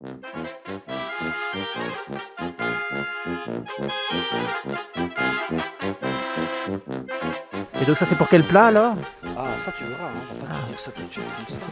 Et donc ça c'est pour quel plat alors? Ah, ça tu verras, hein. On va pas te dire ça tout de suite comme ça, hein.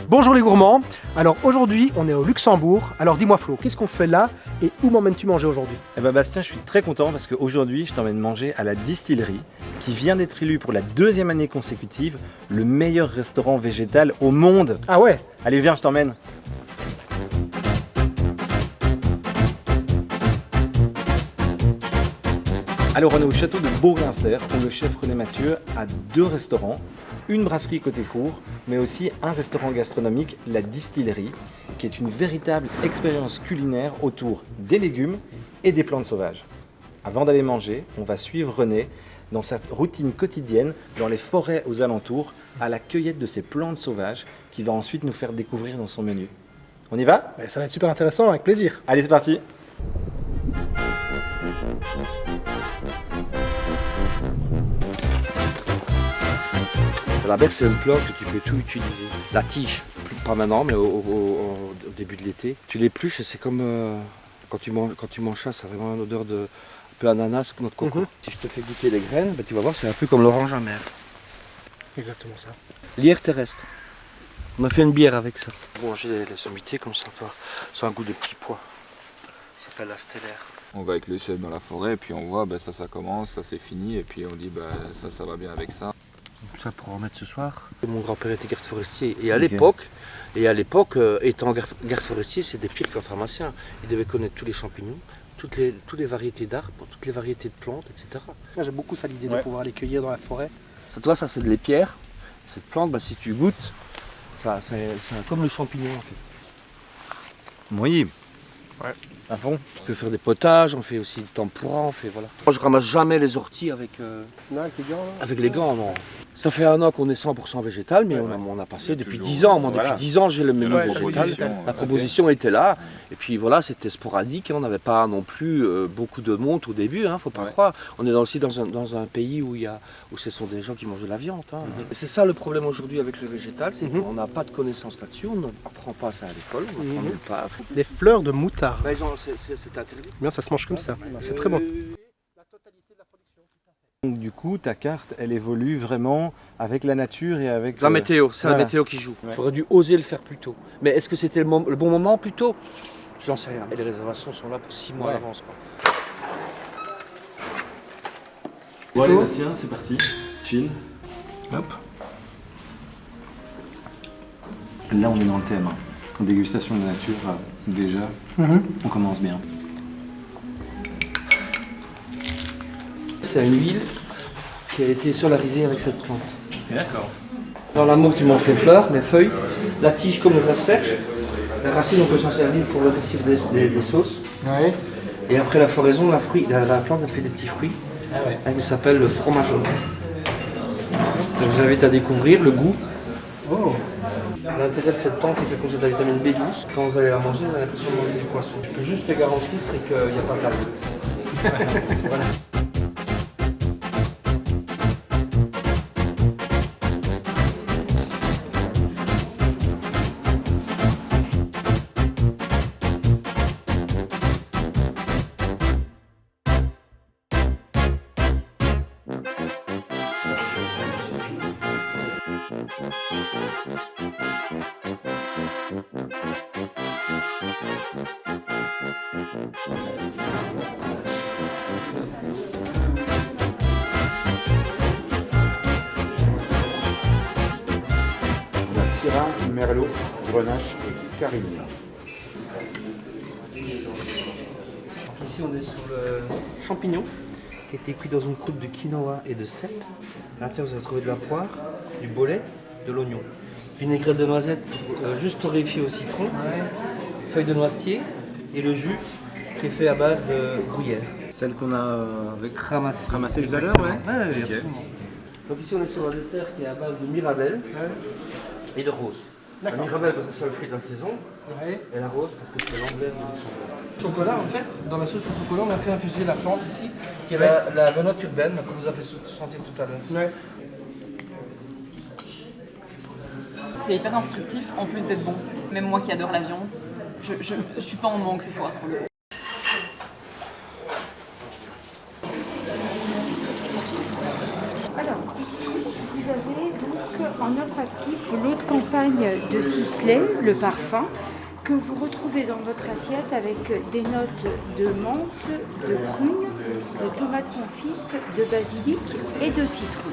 Bonjour les gourmands, alors aujourd'hui on est au Luxembourg, alors dis-moi Flo, qu'est-ce qu'on fait là et où m'emmènes-tu manger aujourd'hui? Eh ben Bastien, je suis très content parce qu'aujourd'hui je t'emmène manger à la distillerie qui vient d'être élue pour la 2e année consécutive le meilleur restaurant végétal au monde. Ah ouais? Allez viens, je t'emmène. Alors on est au château de Beaurinster où le chef René Mathieu a 2 restaurants, une brasserie côté cour, mais aussi un restaurant gastronomique, la distillerie, qui est une véritable expérience culinaire autour des légumes et des plantes sauvages. Avant d'aller manger, on va suivre René dans sa routine quotidienne dans les forêts aux alentours à la cueillette de ces plantes sauvages qu'il va ensuite nous faire découvrir dans son menu. On y va? Ouais, ça va être super intéressant, avec plaisir. Allez, c'est parti! La berce, c'est une plante que tu peux tout utiliser. La tige, pas maintenant, mais au début de l'été. Tu l'épluches et c'est comme quand tu manges ça, ça a vraiment une odeur de un peu ananas, noix de coco. Si je te fais goûter les graines, ben, tu vas voir, c'est un peu comme l'orange amer. Exactement ça. Lierre terrestre. On a fait une bière avec ça. Manger les sommités comme ça, c'est un goût de petit pois. Ça s'appelle la stellaire. On va avec l'échelle dans la forêt et puis on voit ça commence, ça c'est fini et puis on dit ça va bien avec ça. Ça pour en mettre ce soir. Mon grand-père était garde forestier et à l'époque, étant garde forestier, c'était pire qu'un pharmacien. Il devait connaître tous les champignons, toutes les variétés d'arbres, toutes les variétés de plantes, etc. Moi j'aime beaucoup ça, l'idée de pouvoir les cueillir dans la forêt. Ça c'est de l'épierre. Cette plante, si tu goûtes, c'est comme le champignon en fait. Oui. Ouais. À fond. On peut faire des potages, on fait aussi du tempura, on fait voilà. Moi je ramasse jamais les orties avec les gants, non. Ça fait 1 an qu'on est 100% végétal, mais on a passé depuis 10 ans. Moi, depuis 10 ans, j'ai le menu végétal. La proposition était là. Et puis voilà, c'était sporadique. On n'avait pas non plus beaucoup de monde au début, faut pas croire. On est aussi dans un pays où ce sont des gens qui mangent de la viande. C'est ça le problème aujourd'hui avec le végétal, c'est qu'on n'a pas de connaissances là-dessus. On n'apprend pas ça à l'école, on n'apprend nulle part. Des fleurs de moutarde. C'est interdit. Bien, ça se mange comme ça. C'est très bon. Donc du coup, ta carte, elle évolue vraiment avec la nature et avec... La météo, c'est la météo qui joue. Ouais. J'aurais dû oser le faire plus tôt. Mais est-ce que c'était le bon moment plus tôt? J'en sais rien. Et les réservations sont là pour 6 mois à l'avance. Bon allez Bastien, c'est parti. Chill. Hop. Là, on est dans le thème. Dégustation de la nature, déjà, on commence bien. C'est une huile qui a été solarisée avec cette plante. D'accord. Dans l'amour, tu manges les fleurs, les feuilles, la tige comme les asperges. La racine, on peut s'en servir pour le récif des sauces. Ouais. Et après la floraison, la plante elle fait des petits fruits. Qui s'appelle le fromageau. Je vous invite à découvrir le goût. Oh. L'intérêt de cette plante, c'est qu'elle contient de la vitamine B12. Quand vous allez la manger, vous avez l'impression de manger du poisson. Je peux juste te garantir, c'est qu'il n'y a pas de target. Voilà. Syrah, Merlot, Grenache et Carignan. Ici on est sur le champignon qui a été cuit dans une croûte de quinoa et de cèpe. À l'intérieur vous allez trouver de la poire, du bolet, de l'oignon. Vinaigrette de noisette juste torréfiée au citron, feuilles de noisetier et le jus qui est fait à base de gruyère. Celle qu'on a ramassée tout à l'heure, ouais, absolument. Donc ici on est sur un dessert qui est à base de mirabelle et de rose. La Mirabelle parce que c'est le fruit de la saison, Ouais. et la rose parce que c'est l'emblème du Luxembourg. Chocolat, en fait, dans la sauce au chocolat, on a fait infuser la plante ici. Qui est la benoîte urbaine que vous avez senti tout à l'heure. Ouais. C'est hyper instructif en plus d'être bon. Même moi qui adore la viande, je suis pas en manque ce soir pour le coup. Alors, ici, vous avez donc en olfactif l'eau de campagne de Sisley, le parfum, que vous retrouvez dans votre assiette avec des notes de menthe, de prune, de tomates confites, de basilic et de citron.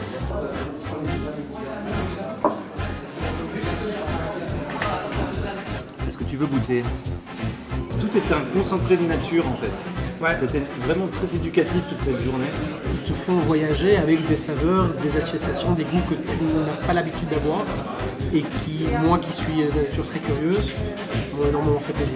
Est-ce que tu veux goûter? Tout est un concentré de nature en fait. Ouais. C'était vraiment très éducatif toute cette journée. Ils te font voyager avec des saveurs, des associations, des goûts que tu n'as pas l'habitude d'avoir et qui, moi qui suis de nature très curieuse, m'ont énormément fait plaisir.